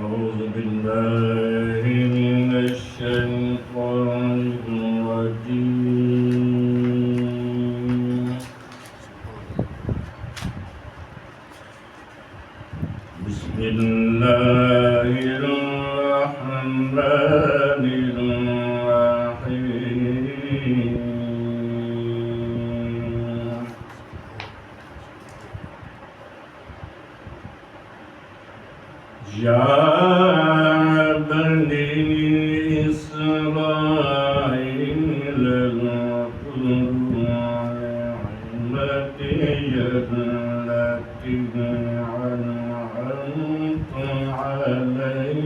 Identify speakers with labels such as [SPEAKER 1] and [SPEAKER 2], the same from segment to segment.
[SPEAKER 1] أعوذ بالله من الشيطان الرجيم. بسم الله الرحمن الرحيم. يا بني إسرائيل اذكروا نعمتي التي أنعمت عليكم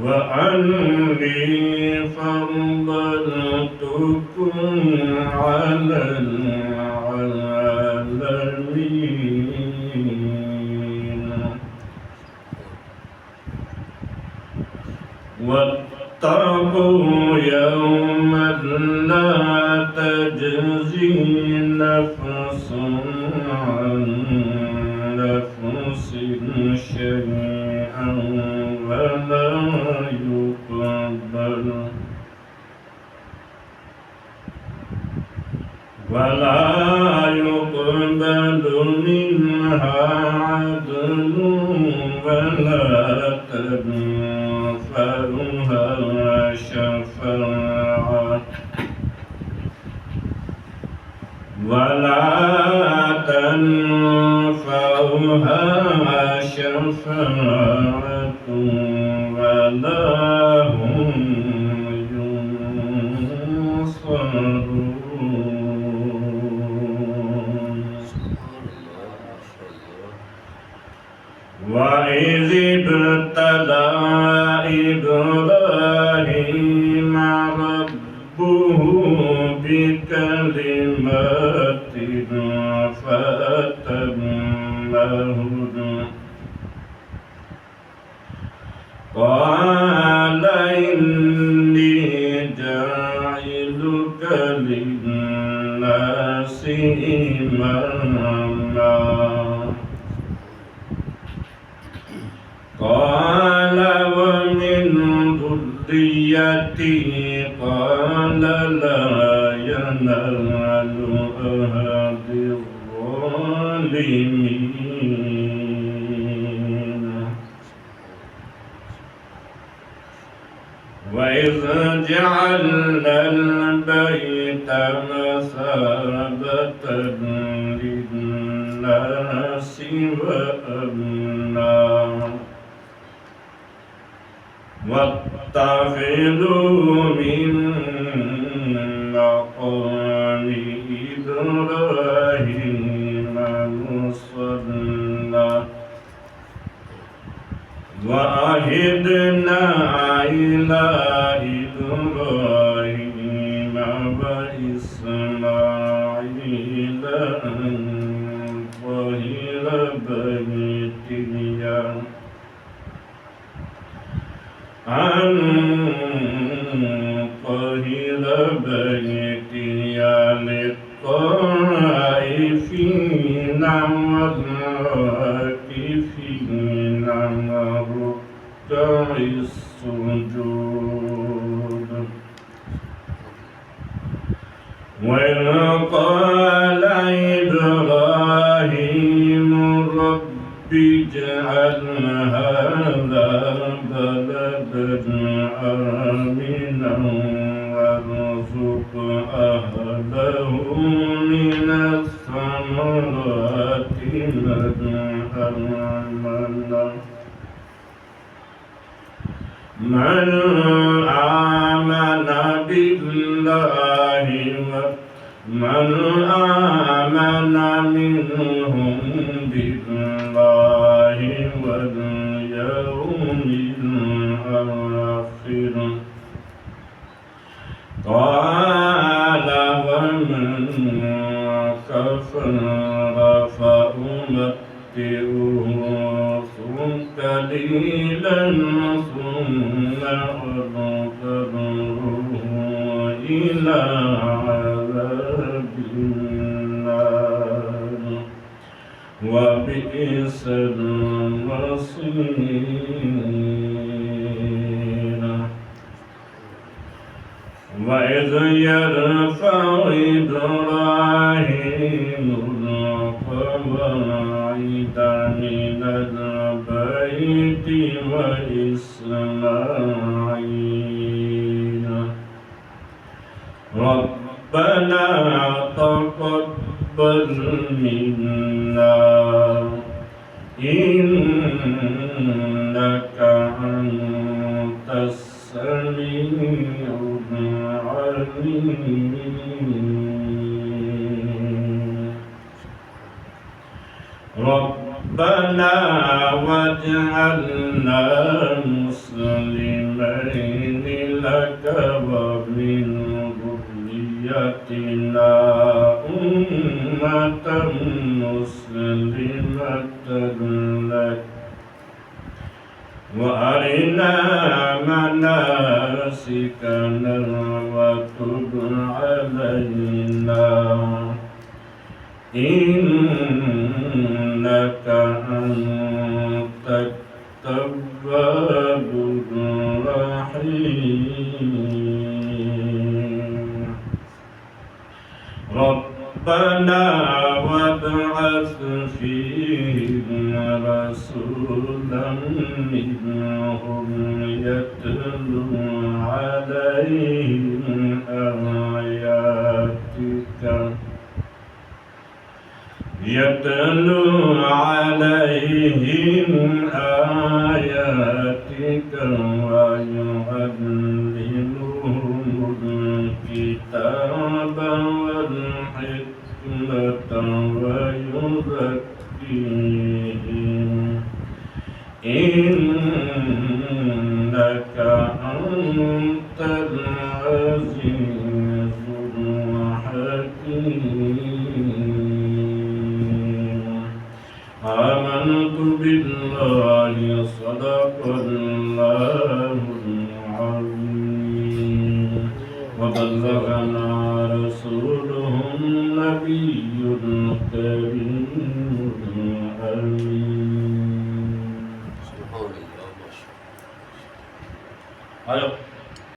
[SPEAKER 1] وأني فضلتكم على العالمين. واتقوا يوما لا تجزي نفس عن نفس شيئا ولا يقبل منها عدل ولا تنفعها شفاعة ولا هم ينصرون. وإذ ابتلى إبراهيم ربه بكلمات فأتمهن قال إني جاعلك للناس إماما. قال ومن ذريتي قال لا ينال أهد الظالمين. وإذ جعلنا البيت مثابة للناس وأمنا واتخذوا من مقام إبراهيم مصلى وعهدنا إلى إبراهيم وإسماعيل أن طهر بيتي للطائفين والعاكفين والركع السجود. وإذ قال إبراهيم رب اجعل هذا بلدا آمنا وارزق أهله من الثمرات من آمن بالله منهم بالله واليوم الآخر. قال ومن كفر فأمتعه قليلا ثم أضطره إلى عذاب النار. وبئس المصير وإذ يرفع إبراهيم القواعد من البيت وإسماعيل ربنا تقبل منا إنك أنت السميع العليم ربنا واجعلنا مسلمين لك ومن ذريتنا أمة مسلمة لك وأرنا مناسكنا وتب علينا إنك أنت التواب الرحيم ربنا وابعث فيهم رسولا منهم يتلو عليهم آياتك ويعلمهم الكتاب والحكمة ويزكيهم إنك أنت العزيز الحكيم آمنت بالله صدق الله العظيم وبلغنا رسوله النبي الكريم